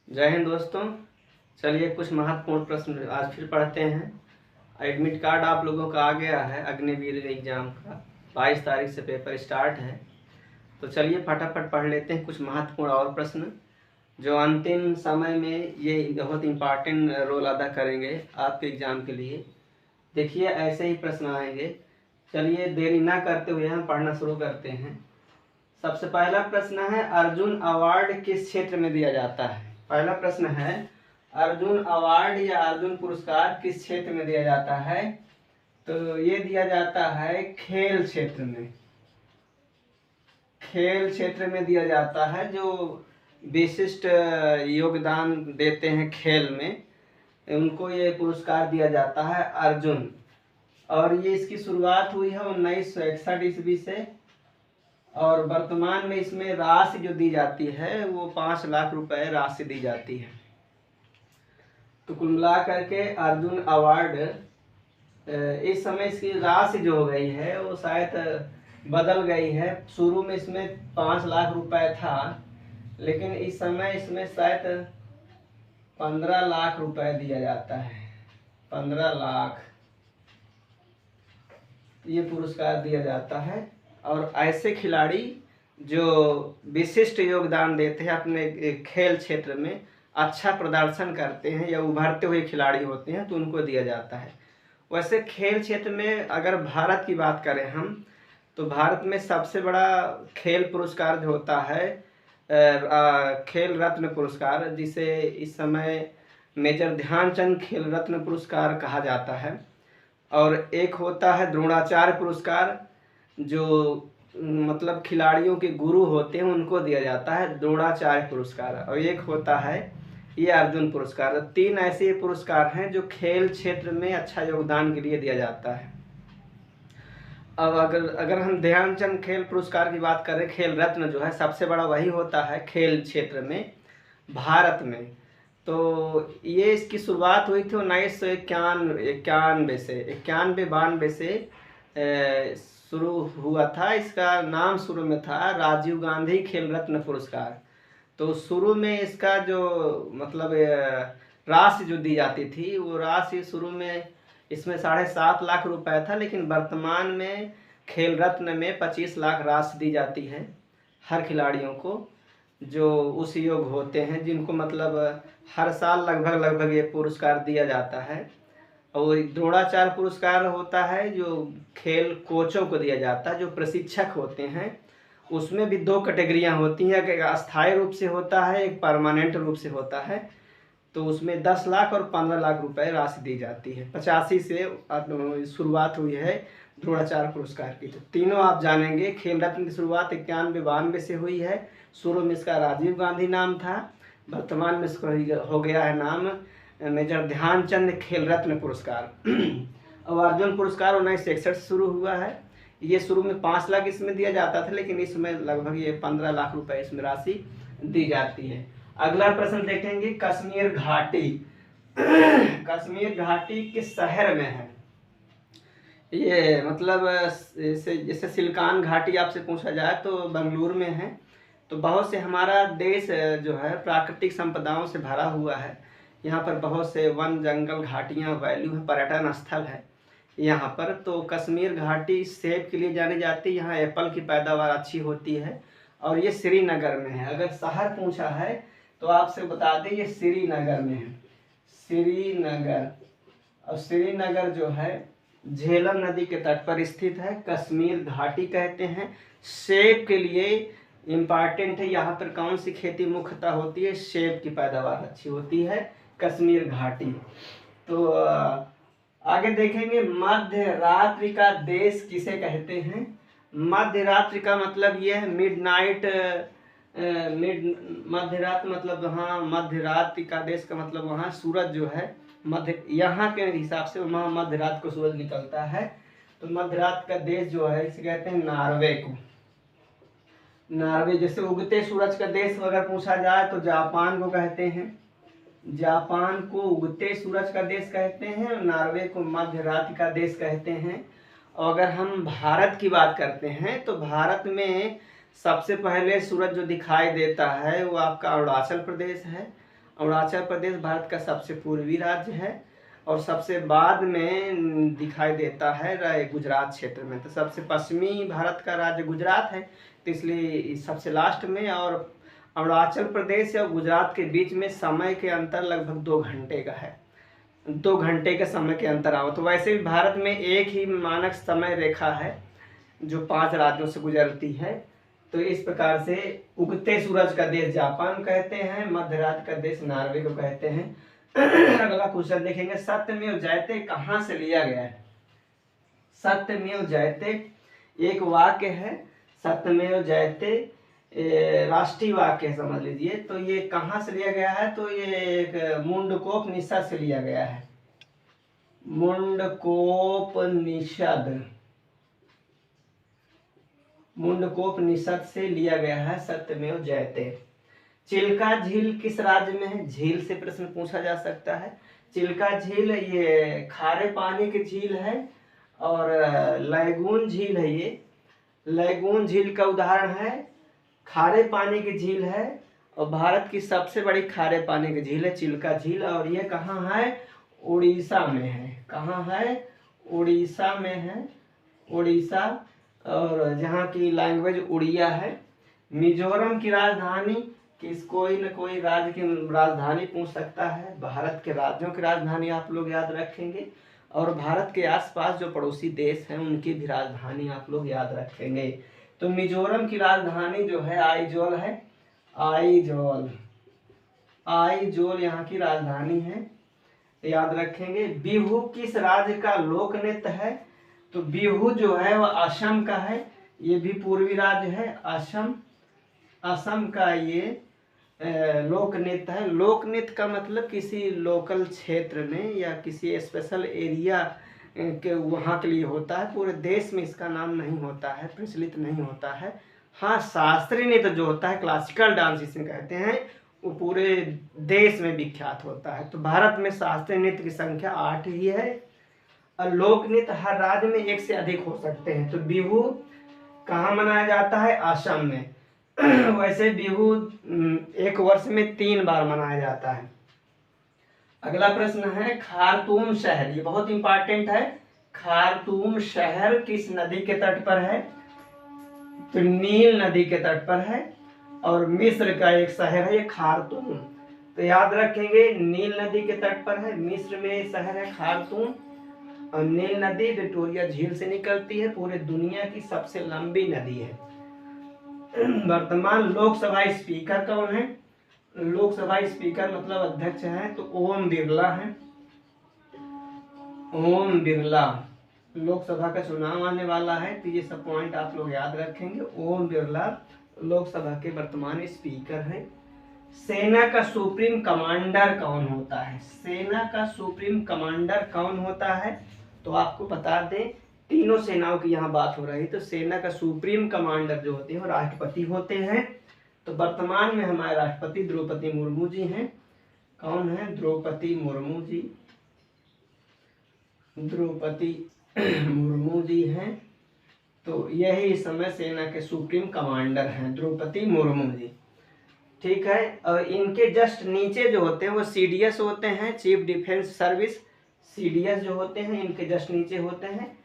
जय हिंद दोस्तों। चलिए कुछ महत्वपूर्ण प्रश्न आज फिर पढ़ते हैं। एडमिट कार्ड आप लोगों का आ गया है अग्निवीर एग्जाम का। 22 तारीख से पेपर स्टार्ट है। तो चलिए फटाफट पढ़ लेते हैं कुछ महत्वपूर्ण और प्रश्न जो अंतिम समय में ये बहुत इम्पॉर्टेंट रोल अदा करेंगे आपके एग्ज़ाम के लिए। देखिए ऐसे ही प्रश्न आएंगे। चलिए देरी ना करते हुए हम पढ़ना शुरू करते हैं। सबसे पहला प्रश्न है, अर्जुन अवार्ड किस क्षेत्र में दिया जाता है? पहला प्रश्न है, अर्जुन अवार्ड या अर्जुन पुरस्कार किस क्षेत्र में दिया जाता है? तो ये दिया जाता है खेल क्षेत्र में। खेल क्षेत्र में दिया जाता है। जो विशिष्ट योगदान देते हैं खेल में, उनको ये पुरस्कार दिया जाता है अर्जुन। और ये इसकी शुरुआत हुई है 1961 ईस्वी से। और वर्तमान में इसमें राशि जो दी जाती है वो 5 लाख रुपए राशि दी जाती है। तो कुल मिला करके अर्जुन अवार्ड इस समय इसकी राशि जो हो गई है वो शायद बदल गई है। शुरू में इसमें 5 लाख रुपए था, लेकिन इस समय इसमें शायद 15 लाख रुपए दिया जाता है। 15 लाख ये पुरस्कार दिया जाता है। और ऐसे खिलाड़ी जो विशिष्ट योगदान देते हैं अपने खेल क्षेत्र में, अच्छा प्रदर्शन करते हैं या उभरते हुए खिलाड़ी होते हैं, तो उनको दिया जाता है। वैसे खेल क्षेत्र में अगर भारत की बात करें हम, तो भारत में सबसे बड़ा खेल पुरस्कार जो होता है खेल रत्न पुरस्कार, जिसे इस समय मेजर ध्यानचंद खेल रत्न पुरस्कार कहा जाता है। और एक होता है द्रोणाचार्य पुरस्कार, जो मतलब खिलाड़ियों के गुरु होते हैं उनको दिया जाता है द्रोणाचार्य पुरस्कार। और एक होता है ये अर्जुन पुरस्कार। 3 ऐसे पुरस्कार हैं जो खेल क्षेत्र में अच्छा योगदान के लिए दिया जाता है। अब अगर हम ध्यानचंद खेल पुरस्कार की बात करें, खेल रत्न जो है सबसे बड़ा वही होता है खेल क्षेत्र में भारत में। तो ये इसकी शुरुआत हुई थी 1991 से 91-92 से शुरू हुआ था। इसका नाम शुरू में था राजीव गांधी खेल रत्न पुरस्कार। तो शुरू में इसका जो मतलब राशि जो दी जाती थी, वो राशि शुरू में इसमें 7.5 लाख रुपए था, लेकिन वर्तमान में खेल रत्न में 25 लाख राशि दी जाती है हर खिलाड़ियों को जो उस योग होते हैं, जिनको मतलब हर साल लगभग ये पुरस्कार दिया जाता है। और द्रोणाचार्य पुरस्कार होता है जो खेल कोचों को दिया जाता है, जो प्रशिक्षक होते हैं। उसमें भी 2 कैटेगरियां होती हैं, एक अस्थायी रूप से होता है, एक परमानेंट रूप से होता है। तो उसमें 10 लाख और 15 लाख रुपए राशि दी जाती है। 85 से शुरुआत हुई है द्रोणाचार्य पुरस्कार की। तो तीनों आप जानेंगे। खेल रत्न की शुरुआत 91-92 से हुई है। शुरू में इसका राजीव गांधी नाम था, वर्तमान में इसका हो गया है नाम मेजर ध्यानचंद खेल रत्न पुरस्कार। और अर्जुन पुरस्कार 1961 से शुरू हुआ है। ये शुरू में 5 लाख इसमें दिया जाता था, लेकिन इसमें लगभग ये 15 लाख रुपए इसमें राशि दी जाती है। अगला प्रश्न देखेंगे, कश्मीर घाटी। कश्मीर घाटी किस शहर में है? ये मतलब जैसे सिलकान घाटी आपसे पूछा जाए तो बेंगलुरु में है। तो बहुत से हमारा देश जो है प्राकृतिक संपदाओं से भरा हुआ है। यहाँ पर बहुत से वन जंगल घाटियाँ वैल्यू है, पर्यटन स्थल है यहाँ पर। तो कश्मीर घाटी सेब के लिए जानी जाती है। यहाँ एप्पल की पैदावार अच्छी होती है। और ये श्रीनगर में है। अगर शहर पूछा है तो आपसे बता दें ये श्रीनगर में है। श्रीनगर। और श्रीनगर जो है झेलम नदी के तट पर स्थित है। कश्मीर घाटी कहते हैं। सेब के लिए इम्पॉर्टेंट है। यहाँ पर कौन सी खेती मुख्यतः होती है? सेब की पैदावार अच्छी होती है कश्मीर घाटी। तो आगे देखेंगे, मध्य रात्रि का देश किसे कहते हैं? मध्य रात्रि का मतलब ये है मिडनाइट। मध्य रात्रि मतलब हाँ, मध्य रात्रि का देश का मतलब वहाँ सूरज जो है मध्य, यहाँ के हिसाब से वहाँ मध्य रात को सूरज निकलता है। तो मध्य रात का देश जो है इसे कहते हैं नॉर्वे को। नॉर्वे। जैसे उगते सूरज का देश अगर पूछा जाए तो जापान को कहते हैं। जापान को उगते सूरज का देश कहते हैं। नॉर्वे को मध्य रात्रि का देश कहते हैं। और अगर हम भारत की बात करते हैं तो भारत में सबसे पहले सूरज जो दिखाई देता है वो आपका अरुणाचल प्रदेश है। अरुणाचल प्रदेश भारत का सबसे पूर्वी राज्य है और सबसे बाद में दिखाई देता है गुजरात क्षेत्र में। तो सबसे पश्चिमी भारत का राज्य गुजरात है, तो इसलिए सबसे लास्ट में। और अरुणाचल प्रदेश और गुजरात के बीच में समय के अंतर लगभग 2 घंटे का है, 2 घंटे के समय के अंतर आओ। तो वैसे भी भारत में एक ही मानक समय रेखा है जो 5 राज्यों से गुजरती है। तो इस प्रकार से उगते सूरज का देश जापान कहते हैं, मध्य राज्य का देश नॉर्वे को कहते हैं। अगला क्वेश्चन देखेंगे, सत्यमेव जयते कहाँ से लिया गया है? सत्यमेव जयते एक वाक्य है, सत्यमेव जयते राष्ट्रीय वाक्य समझ लीजिए। तो ये कहाँ से लिया गया है? तो ये एक मुंडकोपनिषद से लिया गया है, मुंडकोपनिषद, मुंडकोपनिषद से लिया गया है सत्यमेव जयते। चिल्का झील किस राज्य में है? झील से प्रश्न पूछा जा सकता है। चिल्का झील ये खारे पानी की झील है और लैगून झील है। ये लैगून झील का उदाहरण है, खारे पानी की झील है और भारत की सबसे बड़ी खारे पानी की झील है चिल्का झील। और ये कहाँ है? उड़ीसा में है। कहाँ है? उड़ीसा में है, उड़ीसा, और जहाँ की लैंग्वेज उड़िया है। मिजोरम की राजधानी कोई न कोई राज्य की राजधानी पूछ सकता है। भारत के राज्यों की राजधानी आप लोग याद रखेंगे और भारत के आसपास जो पड़ोसी देश हैं उनकी भी राजधानी आप लोग याद रखेंगे। तो मिजोरम की राजधानी जो है आइजोल है, आइजोल, आइजोल यहाँ की राजधानी है, याद रखेंगे। बिहू किस राज्य का लोक नृत्य है? तो बिहू जो है वह असम का है, ये भी पूर्वी राज्य है असम, असम का ये लोक नृत्य है। लोक नृत्य का मतलब किसी लोकल क्षेत्र में या किसी स्पेशल एरिया के वहाँ के लिए होता है, पूरे देश में इसका नाम नहीं होता है, प्रचलित नहीं होता है। हाँ, शास्त्रीय नृत्य जो होता है, क्लासिकल डांस जिसे कहते हैं, वो पूरे देश में विख्यात होता है। तो भारत में शास्त्रीय नृत्य की संख्या 8 ही है और लोक नृत्य हर राज्य में 1 से अधिक हो सकते हैं। तो बिहू कहाँ मनाया जाता है? असम में। वैसे बिहू 1 वर्ष में 3 बार मनाया जाता है। अगला प्रश्न है, खार्तूम शहर, ये बहुत इंपॉर्टेंट है। खार्तूम शहर किस नदी के तट पर है? तो नील नदी के तट पर है और मिस्र का एक शहर है ये खार्तूम। तो याद रखेंगे नील नदी के तट पर है, मिस्र में शहर है खार्तूम। और नील नदी विक्टोरिया झील से निकलती है, पूरे दुनिया की सबसे लंबी नदी है। वर्तमान लोकसभा स्पीकर कौन है? लोकसभा स्पीकर मतलब अध्यक्ष है तो ओम बिरला है, ओम बिरला। लोकसभा का चुनाव आने वाला है तो ये सब पॉइंट आप लोग याद रखेंगे। ओम बिरला लोकसभा के वर्तमान स्पीकर हैं। सेना का सुप्रीम कमांडर कौन होता है? सेना का सुप्रीम कमांडर कौन होता है? तो आपको बता दें, तीनों सेनाओं की यहाँ बात हो रही है। तो सेना का सुप्रीम कमांडर जो होते हैं वो राष्ट्रपति होते हैं। तो वर्तमान में हमारे राष्ट्रपति द्रौपदी मुर्मू जी हैं। कौन है? द्रौपदी मुर्मू जी, द्रौपदी मुर्मू जी हैं। तो यही इस समय सेना के सुप्रीम कमांडर हैं, द्रौपदी मुर्मू जी। ठीक है, और इनके जस्ट नीचे जो होते हैं वो सीडीएस होते हैं, चीफ डिफेंस सर्विस, सीडीएस जो होते हैं इनके जस्ट नीचे होते हैं।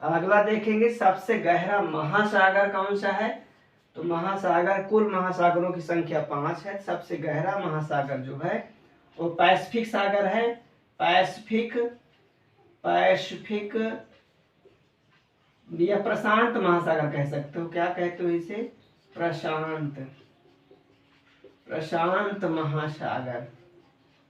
अगला देखेंगे, सबसे गहरा महासागर कौन सा है? तो महासागर, कुल महासागरों की संख्या 5 है। सबसे गहरा महासागर जो है वो पैसिफिक सागर है। पैसिफिक, पैसिफिक या प्रशांत महासागर कह सकते हो। क्या कहते हो इसे? प्रशांत, प्रशांत महासागर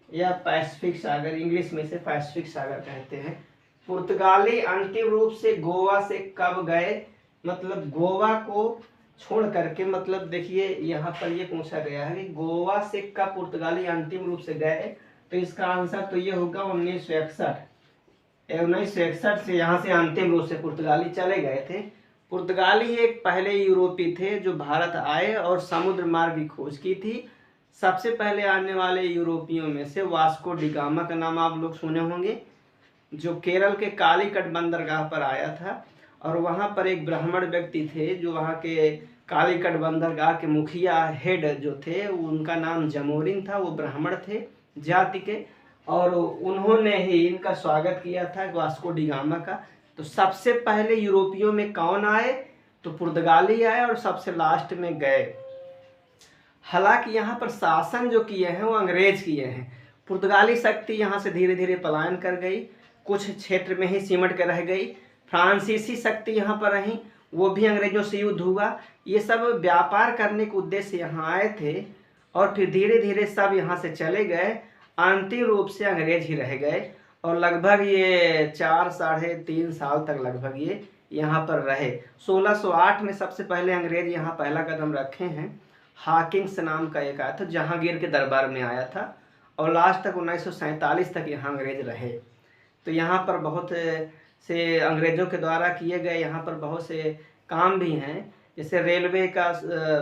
या पैसिफिक सागर, इंग्लिश में से पैसिफिक सागर कहते हैं। पुर्तगाली अंतिम रूप से गोवा से कब गए? मतलब गोवा को छोड़ करके, मतलब देखिए यहाँ पर ये पूछा गया है कि गोवा से कब पुर्तगाली अंतिम रूप से गए। तो इसका आंसर तो ये होगा 1961। 1961 से यहाँ से अंतिम रूप से पुर्तगाली चले गए थे। पुर्तगाली एक पहले यूरोपीय थे जो भारत आए और समुद्र मार्ग की खोज की थी। सबसे पहले आने वाले यूरोपियों में से वास्को डी गामा का नाम आप लोग सुने होंगे, जो केरल के कालीकट बंदरगाह पर आया था। और वहाँ पर एक ब्राह्मण व्यक्ति थे जो वहाँ के कालीकट बंदरगाह के मुखिया हेड जो थे उनका नाम जमोरिन था, वो ब्राह्मण थे जाति के, और उन्होंने ही इनका स्वागत किया था वास्को डी गामा का। तो सबसे पहले यूरोपियों में कौन आए? तो पुर्तगाली आए और सबसे लास्ट में गए। हालांकि यहाँ पर शासन जो किए हैं वो अंग्रेज किए हैं। पुर्तगाली शक्ति यहाँ से धीरे धीरे पलायन कर गई, कुछ क्षेत्र में ही सिमट कर रह गई। फ्रांसीसी शक्ति यहाँ पर रही, वो भी अंग्रेजों से युद्ध हुआ। ये सब व्यापार करने के उद्देश्य से यहाँ आए थे और फिर धीरे धीरे सब यहाँ से चले गए। अंतिम रूप से अंग्रेज ही रह गए और लगभग ये 4 साढ़े 3 साल तक लगभग ये यहाँ पर रहे। 1608 में सबसे पहले अंग्रेज यहाँ पहला कदम रखे हैं। हाकिंग्स नाम का एक आया था, जहांगीर के दरबार में आया था, और लास्ट तक 1947 तक यहाँ अंग्रेज रहे। तो यहाँ पर बहुत से अंग्रेज़ों के द्वारा किए गए यहाँ पर बहुत से काम भी हैं। जैसे रेलवे का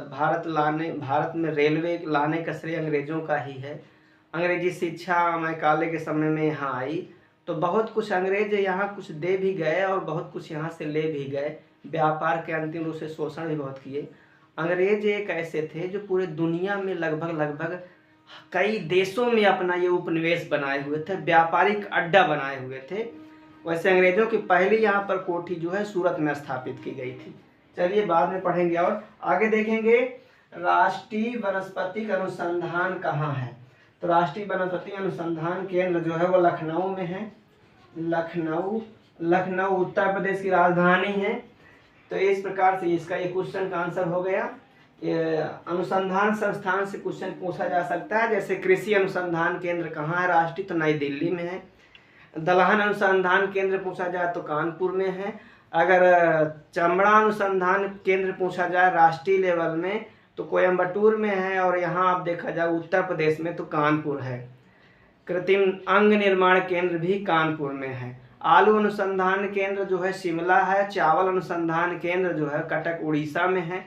भारत में रेलवे लाने का श्रेय अंग्रेज़ों का ही है। अंग्रेजी शिक्षा मैकाले के समय में यहाँ आई, तो बहुत कुछ अंग्रेज यहाँ कुछ दे भी गए और बहुत कुछ यहाँ से ले भी गए। व्यापार के अंतिम रूप से शोषण भी बहुत किए। अंग्रेज एक ऐसे थे जो पूरे दुनिया में लगभग कई देशों में अपना ये उपनिवेश बनाए हुए थे, व्यापारिक अड्डा बनाए हुए थे। वैसे अंग्रेजों की पहली यहाँ पर कोठी जो है सूरत में स्थापित की गई थी। चलिए बाद में पढ़ेंगे और आगे देखेंगे। राष्ट्रीय वनस्पतिक अनुसंधान कहाँ है? तो राष्ट्रीय वनस्पति अनुसंधान केंद्र जो है वो लखनऊ में है। लखनऊ उत्तर प्रदेश की राजधानी है। तो इस प्रकार से इसका ये क्वेश्चन का आंसर हो गया। अनुसंधान संस्थान से क्वेश्चन पूछा जा सकता है। जैसे कृषि अनुसंधान केंद्र कहाँ है राष्ट्रीय? तो नई दिल्ली में है। दलहन अनुसंधान केंद्र पूछा जाए तो कानपुर में है। अगर चमड़ा अनुसंधान केंद्र पूछा जाए राष्ट्रीय लेवल में तो कोयम्बटूर में है, और यहाँ आप देखा जाए उत्तर प्रदेश में तो कानपुर है। कृत्रिम अंग निर्माण केंद्र भी कानपुर में है। आलू अनुसंधान केंद्र जो है शिमला है। चावल अनुसंधान केंद्र जो है कटक उड़ीसा में है।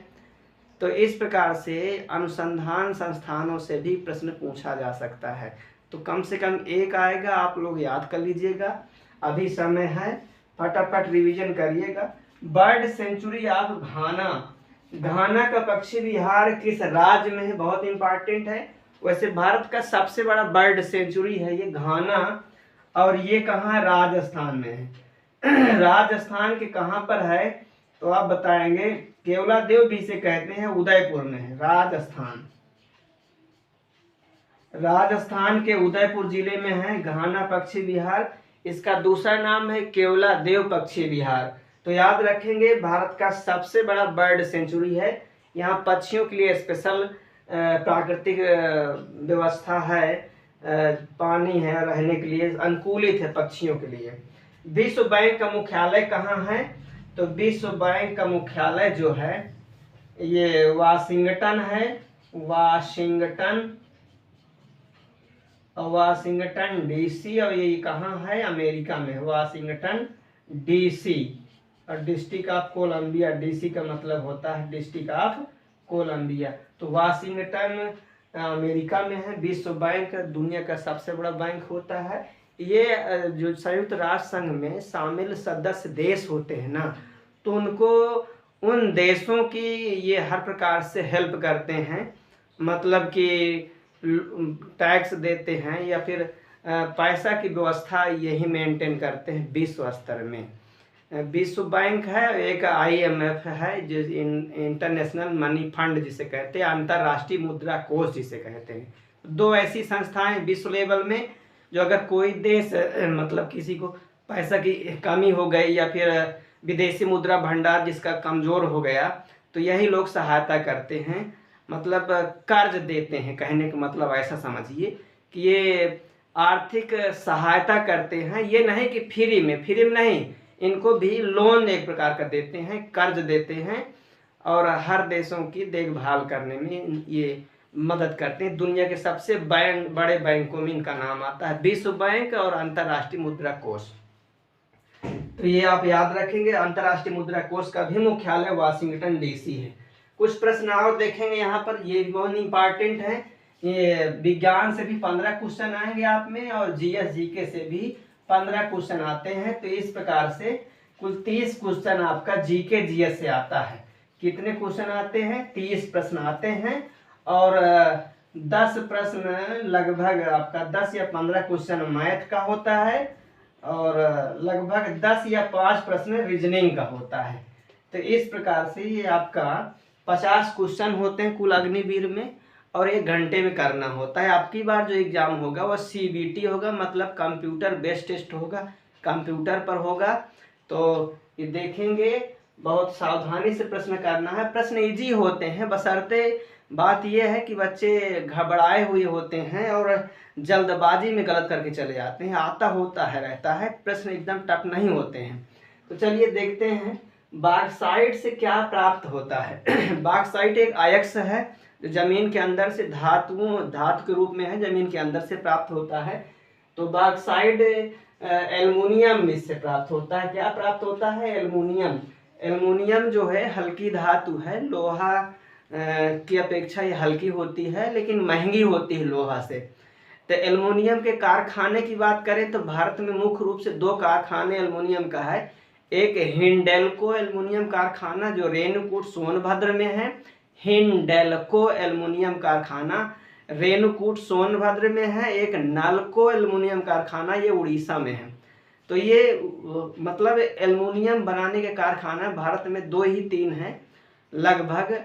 तो इस प्रकार से अनुसंधान संस्थानों से भी प्रश्न पूछा जा सकता है। तो कम से कम एक आएगा, आप लोग याद कर लीजिएगा, अभी समय है, फटाफट रिवीजन करिएगा। बर्ड सेंचुरी ऑफ घाना, घाना का पक्षी विहार किस राज्य में है? बहुत इंपॉर्टेंट है। वैसे भारत का सबसे बड़ा बर्ड सेंचुरी है ये घाना, और ये कहाँ है? राजस्थान में है। राजस्थान के कहाँ पर है तो आप बताएंगे? केवलादेव भी से कहते हैं, उदयपुर में है। राजस्थान के उदयपुर जिले में है घाना पक्षी विहार। इसका दूसरा नाम है केवलादेव पक्षी विहार। तो याद रखेंगे, भारत का सबसे बड़ा बर्ड सेंचुरी है। यहाँ पक्षियों के लिए स्पेशल प्राकृतिक व्यवस्था है, पानी है, रहने के लिए अनुकूलित है पक्षियों के लिए। विश्व बैंक का मुख्यालय कहाँ है? तो विश्व बैंक का मुख्यालय जो है ये वाशिंगटन है। वाशिंगटन डीसी, और ये कहाँ है? अमेरिका में, वाशिंगटन डीसी। और डिस्ट्रिक्ट ऑफ कोलंबिया, डीसी का मतलब होता है डिस्ट्रिक्ट ऑफ कोलंबिया। तो वाशिंगटन अमेरिका में है। विश्व बैंक दुनिया का सबसे बड़ा बैंक होता है। ये जो संयुक्त राष्ट्र संघ में शामिल सदस्य देश होते हैं ना, तो उनको उन देशों की ये हर प्रकार से हेल्प करते हैं, मतलब कि टैक्स देते हैं या फिर पैसा की व्यवस्था यही मेंटेन करते हैं विश्व स्तर में। विश्व बैंक है, एक IMF है जो इंटरनेशनल मनी फंड जिसे कहते हैं, अंतर्राष्ट्रीय मुद्रा कोष जिसे कहते हैं। दो ऐसी संस्थाएं विश्व लेवल में जो अगर कोई देश मतलब किसी को पैसा की कमी हो गई या फिर विदेशी मुद्रा भंडार जिसका कमज़ोर हो गया, तो यही लोग सहायता करते हैं, मतलब कर्ज देते हैं। कहने का मतलब ऐसा समझिए कि ये आर्थिक सहायता करते हैं। ये नहीं कि फ्री में नहीं, इनको भी लोन एक प्रकार का देते हैं, कर्ज देते हैं, और हर देशों की देखभाल करने में ये मदद करते हैं। दुनिया के सबसे बड़े बैंकों में इनका नाम आता है, विश्व बैंक और अंतर्राष्ट्रीय मुद्रा कोष। तो ये आप याद रखेंगे। अंतर्राष्ट्रीय मुद्रा कोष का भी मुख्यालय वाशिंगटन डीसी है। कुछ प्रश्न और देखेंगे यहाँ पर, ये बहुत इंपॉर्टेंट है। ये विज्ञान से भी 15 क्वेश्चन आएंगे आप में, और GS GK से भी 15 क्वेश्चन आते हैं। तो इस प्रकार से कुल 30 क्वेश्चन आपका GK GS से आता है। कितने क्वेश्चन आते हैं? 30 प्रश्न आते हैं और 10 प्रश्न लगभग आपका 10 या 15 क्वेश्चन मैथ का होता है और लगभग 10 या 5 प्रश्न रीजनिंग का होता है। तो इस प्रकार से ये आपका 50 क्वेश्चन होते हैं कुल अग्निवीर में और 1 घंटे में करना होता है। आपकी बार जो एग्जाम होगा वह CBT होगा, मतलब कंप्यूटर बेस्ड टेस्ट होगा, कंप्यूटर पर होगा। तो ये देखेंगे, बहुत सावधानी से प्रश्न करना है। प्रश्न इजी होते हैं, बशर्ते बात यह है कि बच्चे घबराए हुए होते हैं और जल्दबाजी में गलत करके चले जाते हैं। आता होता है रहता है, प्रश्न एकदम टफ नहीं होते हैं। तो चलिए देखते हैं बॉक्साइट से क्या प्राप्त होता है। बॉक्साइट एक अयस्क है जो जमीन के अंदर से धातु के रूप में है, जमीन के अंदर से प्राप्त होता है। तो बॉक्साइट एल्युमिनियम इससे प्राप्त होता है। क्या प्राप्त होता है? एल्युमिनियम। एल्युमिनियम जो है हल्की धातु है, लोहा की अपेक्षा ये हल्की होती है लेकिन महंगी होती है लोहा से। तो एल्युमिनियम के कारखाने की बात करें तो भारत में मुख्य रूप से 2 कारखाने एल्युमिनियम का है। एक हिंडेल्को एल्युमिनियम कारखाना जो रेणुकूट सोनभद्र में है, हिंडेल्को एल्युमिनियम कारखाना रेणुकूट सोनभद्र में है। एक नालको एल्युमिनियम कारखाना ये उड़ीसा में है। तो ये मतलब एल्युमिनियम बनाने के कारखाना भारत में 2 ही 3 हैं लगभग,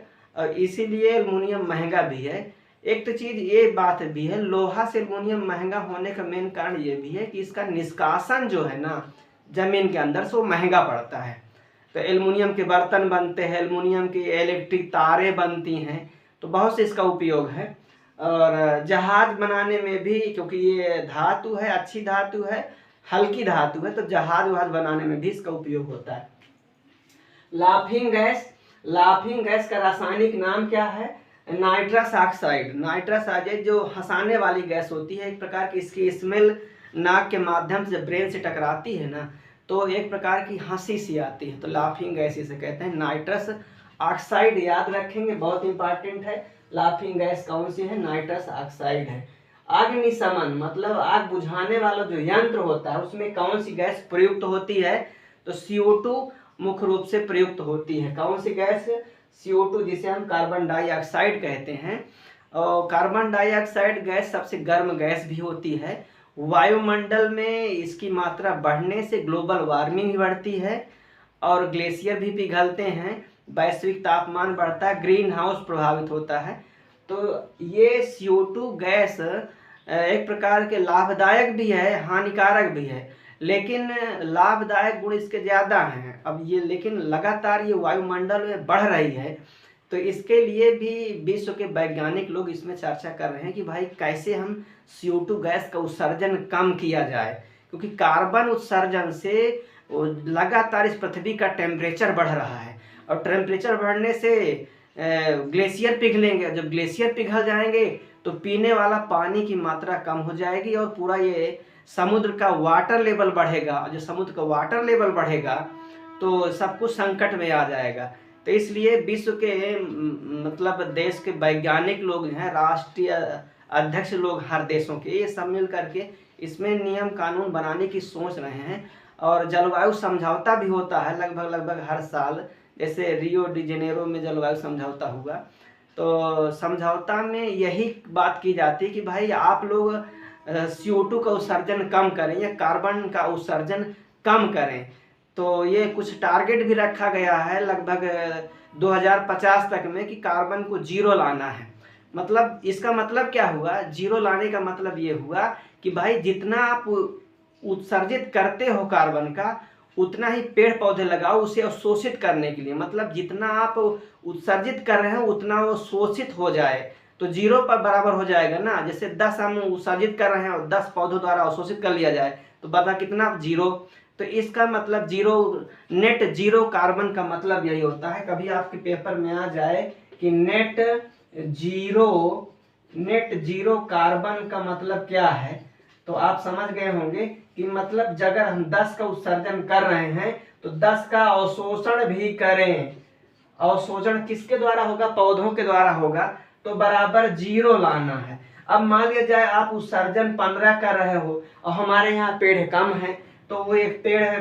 इसीलिए एल्युमिनियम महंगा भी है। एक तो चीज़ ये बात भी है, लोहा से एल्युमिनियम महंगा होने का मेन कारण ये भी है कि इसका निष्कासन जो है ना जमीन के अंदर से वो महंगा पड़ता है। तो एल्युमिनियम के बर्तन बनते हैं, एल्युमिनियम की इलेक्ट्रिक तारें बनती हैं, तो बहुत से इसका उपयोग है। और जहाज बनाने में भी, क्योंकि ये धातु है, अच्छी धातु है, हल्की धातु है, तो जहाज वहाज बनाने में भी इसका उपयोग होता है। लाफिंग गैस, लाफिंग गैस का रासायनिक नाम क्या है? Nitrous oxide. नाइट्रस ऑक्साइड जो हंसाने वाली गैस होती है, एक प्रकार की इसकी स्मेल नाक के माध्यम से ब्रेन से टकराती है ना, तो एक प्रकार की हंसी सी आती है, तो लाफिंग गैस इसे कहते हैं। नाइट्रस ऑक्साइड याद रखेंगे, बहुत इंपॉर्टेंट है। लाफिंग गैस कौन सी है? नाइट्रस ऑक्साइड है। अग्निशमन मतलब आग बुझाने वाला जो यंत्र होता है उसमें कौन सी गैस प्रयुक्त होती है? तो CO2 मुख्य रूप से प्रयुक्त होती है। कौन सी गैस? CO2, जिसे हम कार्बन डाइऑक्साइड कहते हैं। और कार्बन डाइऑक्साइड गैस सबसे गर्म गैस भी होती है। वायुमंडल में इसकी मात्रा बढ़ने से ग्लोबल वार्मिंग बढ़ती है और ग्लेशियर भी पिघलते हैं, वैश्विक तापमान बढ़ता है, ग्रीन हाउस प्रभावित होता है। तो ये CO2 गैस एक प्रकार के लाभदायक भी है, हानिकारक भी है, लेकिन लाभदायक गुण इसके ज़्यादा हैं। अब ये लेकिन लगातार ये वायुमंडल में बढ़ रही है, तो इसके लिए भी विश्व के वैज्ञानिक लोग इसमें चर्चा कर रहे हैं कि भाई कैसे हम CO2 गैस का उत्सर्जन कम किया जाए, क्योंकि कार्बन उत्सर्जन से लगातार इस पृथ्वी का टेम्परेचर बढ़ रहा है और टेम्परेचर बढ़ने से ग्लेशियर पिघलेंगे। जब ग्लेशियर पिघल जाएंगे तो पीने वाला पानी की मात्रा कम हो जाएगी और पूरा ये समुद्र का वाटर लेवल बढ़ेगा। जो समुद्र का वाटर लेवल बढ़ेगा तो सब कुछ संकट में आ जाएगा। तो इसलिए विश्व के मतलब देश के वैज्ञानिक लोग हैं, राष्ट्रीय अध्यक्ष लोग हर देशों के, ये सब मिल करके इसमें नियम कानून बनाने की सोच रहे हैं। और जलवायु समझौता भी होता है लगभग हर साल, जैसे रियो डी जेनेरो में जलवायु समझौता हुआ। तो समझौता में यही बात की जाती है कि भाई आप लोग CO2 का उत्सर्जन कम करें या कार्बन का उत्सर्जन कम करें। तो ये कुछ टारगेट भी रखा गया है लगभग 2050 तक में कि कार्बन को 0 लाना है। मतलब इसका मतलब क्या हुआ? 0 लाने का मतलब ये हुआ कि भाई जितना आप उत्सर्जित करते हो कार्बन का, उतना ही पेड़ पौधे लगाओ उसे अवशोषित करने के लिए। मतलब जितना आप उत्सर्जित कर रहे हो उतना वो शोषित हो जाए, तो 0 पर बराबर हो जाएगा ना। जैसे 10 हम उत्सर्जित कर रहे हैं और 10 पौधों द्वारा अवशोषित कर लिया जाए तो बता कितना? 0। तो इसका मतलब 0, नेट 0 कार्बन का मतलब यही होता है। कभी आपके पेपर में आ जाए कि नेट जीरो कार्बन का मतलब क्या है, तो आप समझ गए होंगे कि मतलब अगर हम 10 का उत्सर्जन कर रहे हैं तो 10 का अवशोषण भी करें। अवशोषण किसके द्वारा होगा? पौधों के द्वारा होगा, तो बराबर 0 लाना है। अब मान लिया जाए आप उत्सर्जन 15 कर रहे हो और हमारे यहाँ पेड़ कम है, तो वो एक पेड़ है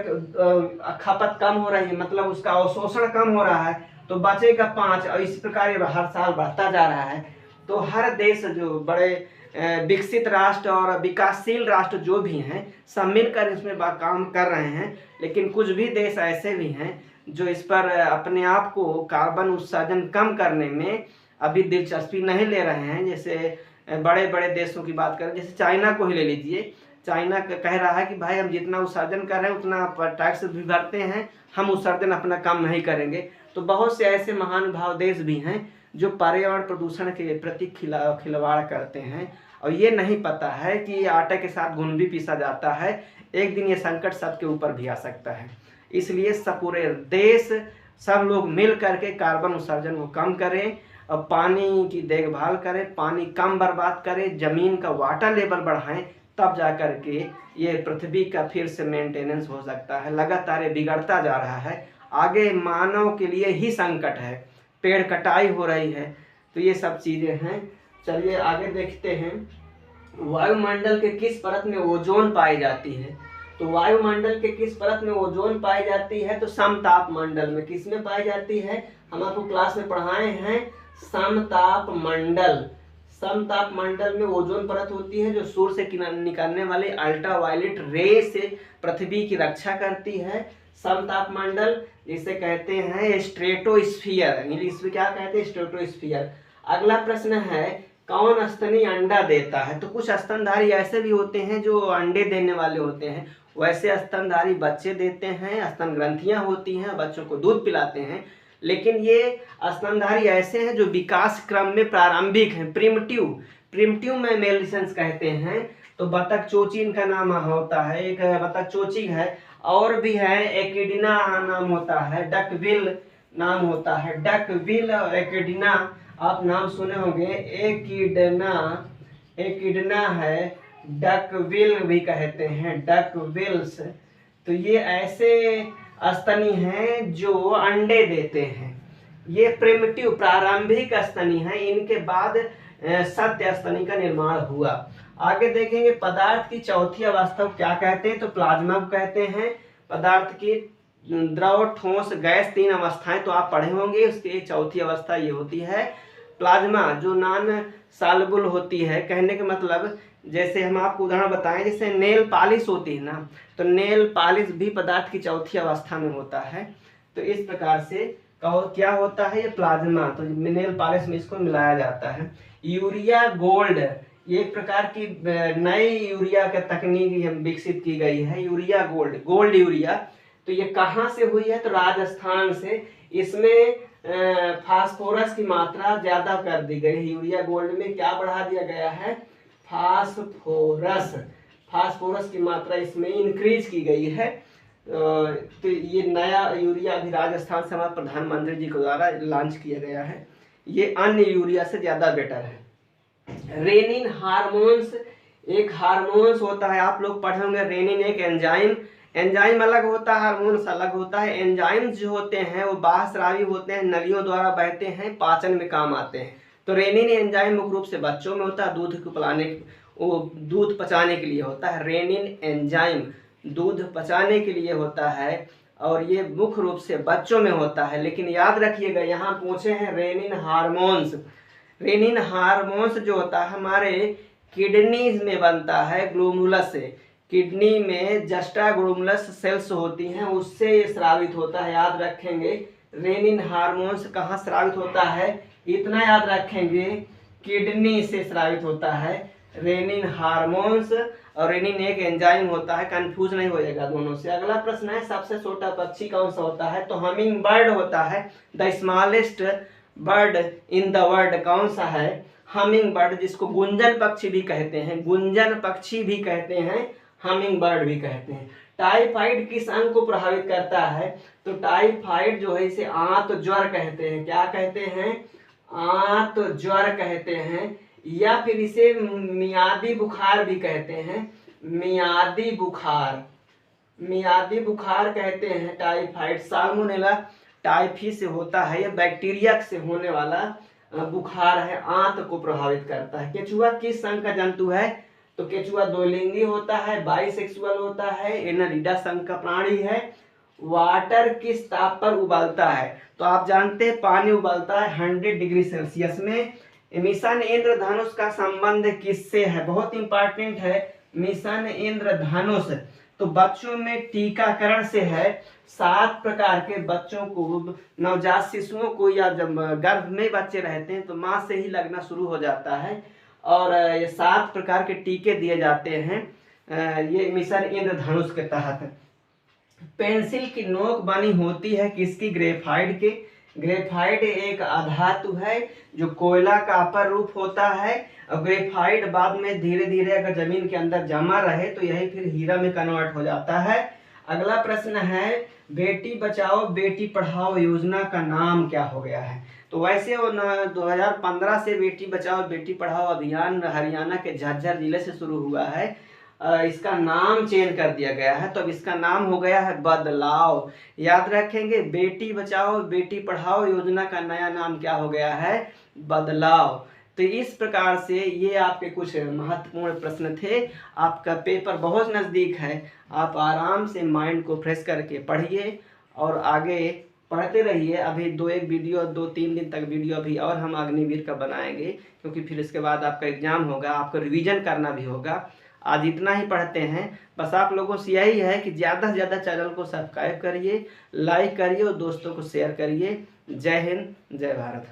खपत कम हो रही है, मतलब उसका अवशोषण कम हो रहा है, तो बचेगा 5, और इस प्रकार ये हर साल बढ़ता जा रहा है। तो हर देश जो बड़े विकसित राष्ट्र और विकासशील राष्ट्र जो भी हैं सब मिलकर इसमें काम कर रहे हैं, लेकिन कुछ भी देश ऐसे भी हैं जो इस पर अपने आप को कार्बन उत्सर्जन कम करने में अभी दिलचस्पी नहीं ले रहे हैं। जैसे बड़े बड़े देशों की बात करें, जैसे चाइना को ही ले लीजिए। चाइना कह रहा है कि भाई हम जितना उत्सर्जन कर रहे हैं उतना टैक्स भी भरते हैं, हम उत्सर्जन अपना कम नहीं करेंगे। तो बहुत से ऐसे महानुभाव देश भी हैं जो पर्यावरण प्रदूषण के प्रति खिलवाड़ करते हैं, और ये नहीं पता है कि आटे के साथ घुन भी पीसा जाता है, एक दिन ये संकट सबके ऊपर भी आ सकता है। इसलिए सब पूरे देश सब लोग मिल करके कार्बन उत्सर्जन को कम करें और पानी की देखभाल करें, पानी कम बर्बाद करें, ज़मीन का वाटर लेवल बढ़ाएं, तब जा कर के ये पृथ्वी का फिर से मेंटेनेंस हो सकता है। लगातार ये बिगड़ता जा रहा है, आगे मानव के लिए ही संकट है, पेड़ कटाई हो रही है, तो ये सब चीज़ें हैं। चलिए आगे देखते हैं, वायुमंडल के किस परत में ओजोन पाई जाती है। तो वायुमंडल के किस परत में ओजोन पाई जाती है, तो समताप मंडल में। किस में पाई जाती है, हम आपको क्लास में पढ़ाए हैं, समताप मंडल। समताप मंडल में ओजोन परत होती है जो सूर्य से निकलने वाले अल्ट्रावायलेट रे से पृथ्वी की रक्षा करती है। समताप मंडल जिसे कहते हैं स्ट्रेटोस्फीयर, इंग्लिश में क्या कहते हैं, स्ट्रेटोस्फीयर। अगला प्रश्न है, कौन स्तनी अंडा देता है। तो कुछ स्तनधारी ऐसे भी होते हैं जो अंडे देने वाले होते हैं, वैसे स्तनधारी बच्चे देते हैं, स्तन ग्रंथियां होती हैं, बच्चों को दूध पिलाते हैं। लेकिन ये स्तनधारी ऐसे हैं जो विकास क्रम में प्रारंभिक हैं, प्रिमिटिव मैमेलियंस कहते हैं। तो बतख चोची इनका नाम होता है, एक बतख चोची है, और भी है एकिडिना नाम होता है, डकविल नाम होता है, डकविल और एकिडिना आप नाम सुने होंगे। एकिडना है, डकविल भी कहते हैं, डकविल्स। तो ये ऐसे स्तनी हैं जो अंडे देते हैं, ये प्रिमिटिव प्रारंभिक स्तनी हैं। इनके बाद सत्य स्तनी का निर्माण हुआ। आगे देखेंगे, पदार्थ की चौथी अवस्था को क्या कहते हैं, तो प्लाज्मा को कहते हैं। पदार्थ की द्रव, ठोस, गैस 3 अवस्थाएं तो आप पढ़े होंगे, उसकी चौथी अवस्था ये होती है प्लाज्मा, जो नॉन सॉल्युबल होती है। कहने का मतलब, जैसे हम आपको उदाहरण बताएं, जैसे नेल पॉलिश होती है ना, तो नेल पॉलिश भी पदार्थ की चौथी अवस्था में होता है। तो इस प्रकार से क्या होता है ये प्लाज्मा, तो नेल पॉलिश में इसको मिलाया जाता है। यूरिया गोल्ड, ये एक प्रकार की नई यूरिया का तकनीक विकसित की गई है, यूरिया गोल्ड यूरिया। तो ये कहाँ से हुई है, तो राजस्थान से। इसमें फास्फोरस की मात्रा ज्यादा कर दी गई है। यूरिया गोल्ड में क्या बढ़ा दिया गया है, फास्फोरस की मात्रा इसमें इंक्रीज की गई है। तो ये नया यूरिया अभी राजस्थान से हमारे प्रधानमंत्री जी के द्वारा लॉन्च किया गया है, ये अन्य यूरिया से ज्यादा बेटर है। रेनिन हार्मोन्स, एक हार्मोन्स होता है, आप लोग पढ़े होंगे। रेनिन एक एंजाइम अलग होता है, हार्मोन्स अलग होता है। एंजाइम्स जो होते हैं वो बाह्यस्रावी होते हैं, नलियों द्वारा बहते हैं, पाचन में काम आते हैं। तो रेनिन एंजाइम मुख्य रूप से बच्चों में होता है, दूध पचाने के लिए होता है। रेनिन एंजाइम दूध पचाने के लिए होता है, और ये मुख्य रूप से बच्चों में होता है। लेकिन याद रखिएगा, यहाँ पूछे हैं रेनिन हार्मोन्स जो होता है हमारे किडनी में बनता है, ग्लोमुलस से। किडनी में जस्टा ग्लोमुलस सेल्स होती हैं, उससे ये स्रावित होता है। याद रखेंगे, रेनिन हार्मोन्स कहाँ स्रावित होता है, इतना याद रखेंगे, किडनी से स्रावित होता है रेनिन हार्मोन्स। और रेनिन एक एंजाइम होता है, कंफ्यूज नहीं हो जाएगा दोनों से। अगला प्रश्न है, सबसे छोटा पक्षी कौन सा होता है, तो हमिंग बर्ड होता है। The smallest bird in the world कौन सा है, हमिंग बर्ड, जिसको गुंजन पक्षी भी कहते हैं, हमिंग बर्ड भी कहते हैं। टाइफाइड किस अंग को प्रभावित करता है, तो टाइफाइड जो है इसे आंत ज्वर कहते हैं। क्या कहते हैं, आंत ज्वर कहते हैं, या फिर इसे मियादी बुखार भी कहते हैं, मियादी बुखार कहते हैं। टाइफाइड साल्मोनेला टाइफी से होता है, यह बैक्टीरिया से होने वाला बुखार है, आंत को प्रभावित करता है। केचुआ किस संघ का जंतु है, तो केचुआ 2 लिंगी होता है, बाइसेक्सुअल होता है, एनालिडा संघ का प्राणी है, वाटर किस ताप पर उबलता है? तो आप जानते हैं पानी उबलता है 100 डिग्री सेल्सियस में। मिशन इंद्रधनुष का संबंध किससे है? बहुत इंपॉर्टेंट है मिशन इंद्रधनुष। तो बच्चों में टीकाकरण से है। 7 प्रकार के बच्चों को, नवजात शिशुओं को, या जब गर्भ में बच्चे रहते हैं तो माँ से ही लगना शुरू हो जाता है और ये 7 प्रकार के टीके दिए जाते हैं ये मिशन इंद्रधनुष के तहत। पेंसिल की नोक बनी होती है किसकी? ग्रेफाइट के। ग्रेफाइट एक अधातु है जो कोयला का अपर रूप होता है और ग्रेफाइट बाद में धीरे धीरे अगर जमीन के अंदर जमा रहे तो यही फिर हीरा में कन्वर्ट हो जाता है। अगला प्रश्न है बेटी बचाओ बेटी पढ़ाओ योजना का नाम क्या हो गया है? तो वैसे वो 2015 से बेटी बचाओ बेटी पढ़ाओ अभियान हरियाणा के झज्जर जिले से शुरू हुआ है। इसका नाम चेंज कर दिया गया है, तो अब इसका नाम हो गया है बदलाव। याद रखेंगे बेटी बचाओ बेटी पढ़ाओ योजना का नया नाम क्या हो गया है? बदलाव। तो इस प्रकार से ये आपके कुछ महत्वपूर्ण प्रश्न थे। आपका पेपर बहुत नज़दीक है, आप आराम से माइंड को फ्रेश करके पढ़िए और आगे पढ़ते रहिए। अभी 2-1 वीडियो 2-3 दिन तक वीडियो अभी और हम अग्निवीर का बनाएंगे, क्योंकि फिर इसके बाद आपका एग्जाम होगा, आपको रिवीजन करना भी होगा। आज इतना ही पढ़ते हैं। बस आप लोगों से यही है कि ज़्यादा से ज़्यादा चैनल को सब्सक्राइब करिए, लाइक करिए और दोस्तों को शेयर करिए। जय हिंद, जय भारत।